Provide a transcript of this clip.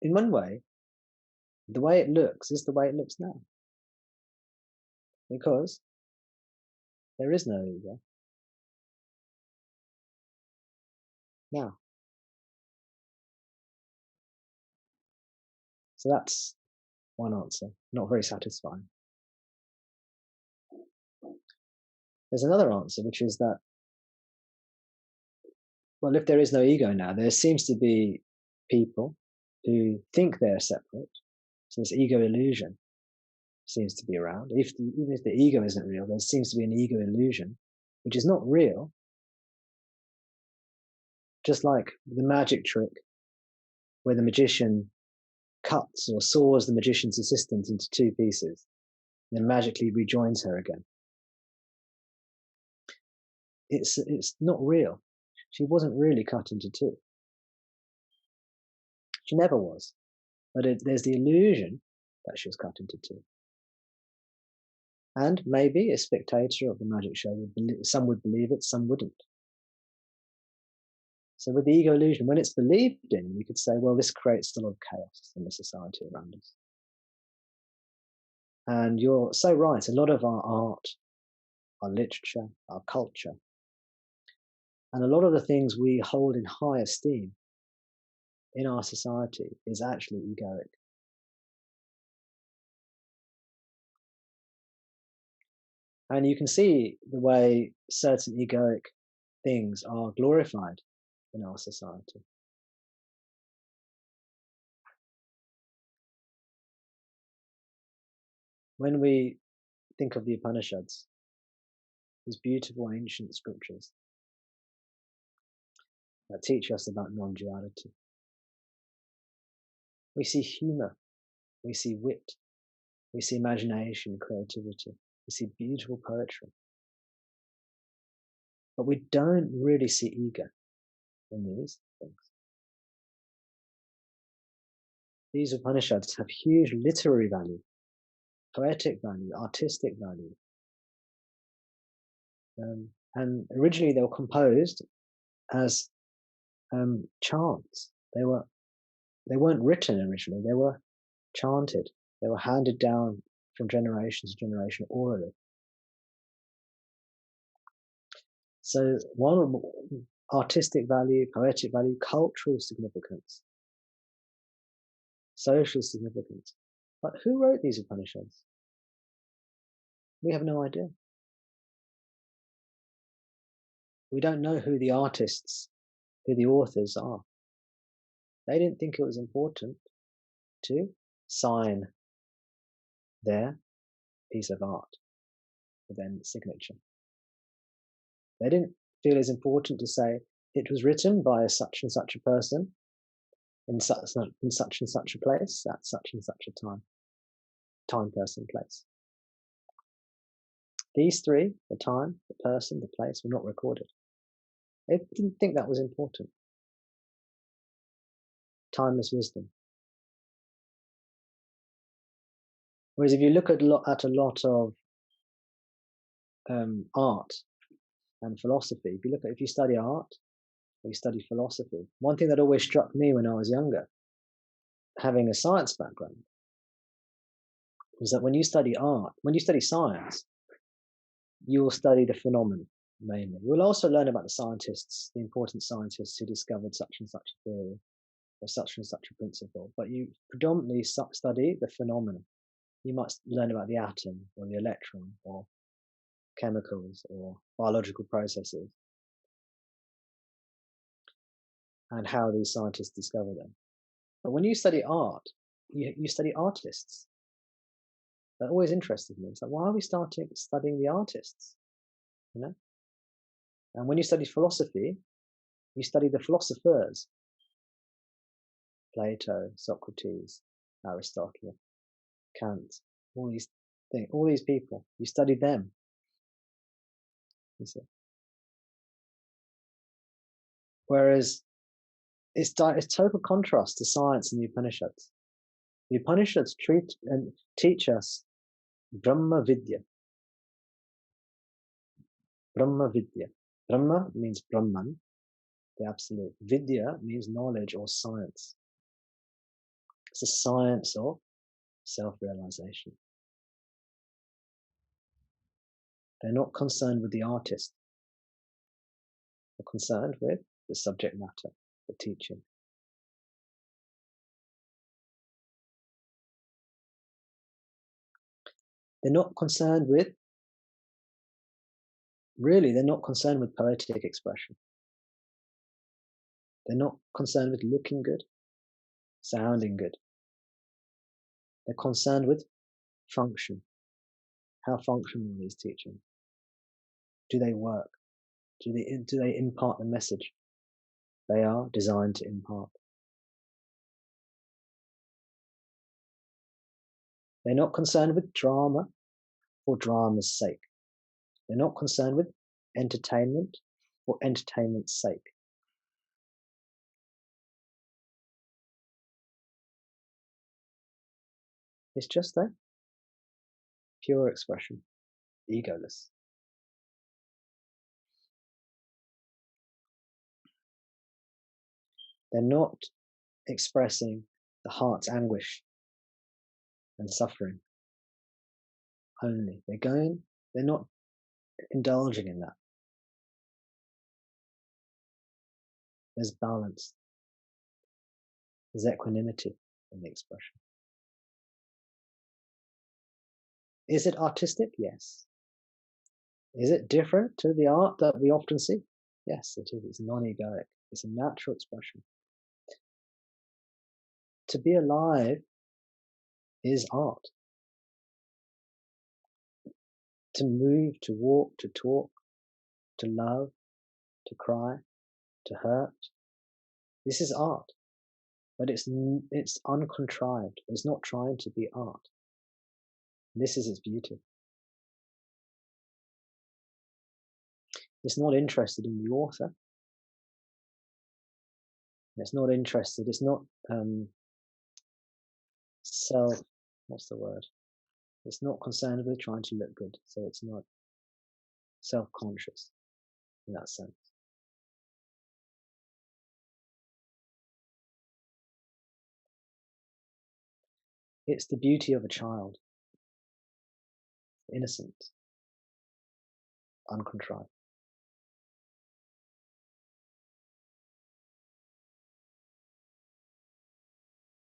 in one way, the way it looks is the way it looks now, because there is no ego now. So that's one answer, not very satisfying. There's another answer, which is that, well, if there is no ego now, there seems to be people who think they're separate. So this ego illusion seems to be around. Even if the ego isn't real, there seems to be an ego illusion, which is not real. Just like the magic trick where the magician cuts or saws the magician's assistant into two pieces, and then magically rejoins her again. It's not real. She wasn't really cut into two. She never was. But there's the illusion that she was cut into two. And maybe a spectator of the magic show some would believe it, some wouldn't. So with the ego illusion, when it's believed in, we could say, well, this creates a lot of chaos in the society around us. And you're so right. A lot of our art, our literature, our culture, and a lot of the things we hold in high esteem in our society is actually egoic. And you can see the way certain egoic things are glorified in our society. When we think of the Upanishads, these beautiful ancient scriptures that teach us about non-duality, we see humour, we see wit, we see imagination, creativity, we see beautiful poetry. But we don't really see ego in these things. These Upanishads have huge literary value, poetic value, artistic value. And originally they were composed as chants. They weren't written originally, they were chanted. They were handed down from generation to generation orally. So one artistic value, poetic value, cultural significance, social significance. But who wrote these Upanishads? We have no idea. We don't know who the artists, who the authors are. They didn't think it was important to sign their piece of art with their signature. They didn't feel it's important to say it was written by such and such a person in such and such a place at such and such a time, person, place. These three, the time, the person, the place, were not recorded. They didn't think that was important. Timeless wisdom. Whereas if you look at a lot of art and philosophy, if you study art or you study philosophy, one thing that always struck me when I was younger, having a science background, was that when you study art, when you study science, you will study the phenomenon mainly. You will also learn about the scientists, the important scientists who discovered such and such a theory or such and such a principle, but you predominantly study the phenomenon. You might learn about the atom or the electron or chemicals or biological processes and how these scientists discover them. But when you study art, you study artists. That always interested me. It's like, why are we studying the artists? You know? And when you study philosophy, you study the philosophers. Plato, Socrates, Aristotle, Kant, all these things, all these people. You study them. You see. Whereas it's total contrast to science and the Upanishads. The Upanishads teach us Brahma Vidya. Brahma Vidya. Brahma means Brahman, the absolute. Vidya means knowledge or science. It's a science of self-realization. They're not concerned with the artist. They're concerned with the subject matter, the teaching. They're not concerned with, they're not concerned with poetic expression. They're not concerned with looking good, sounding good. They're concerned with function. How functional are these teachings? Do they work? Do they impart the message they are designed to impart? They're not concerned with drama for drama's sake. They're not concerned with entertainment for entertainment's sake. It's just that pure expression, egoless. They're not expressing the heart's anguish and suffering only. They're not indulging in that. There's balance. There's equanimity in the expression. Is it artistic? Yes. Is it different to the art that we often see? Yes, it is. It's non-egoic. It's a natural expression. To be alive is art. To move, to walk, to talk, to love, to cry, to hurt. This is art. But it's uncontrived. It's not trying to be art. This is its beauty. It's not interested in the author. It's not interested. It's not what's the word? It's not concerned with trying to look good. So it's not self-conscious in that sense. It's the beauty of a child. Innocent. Uncontrived.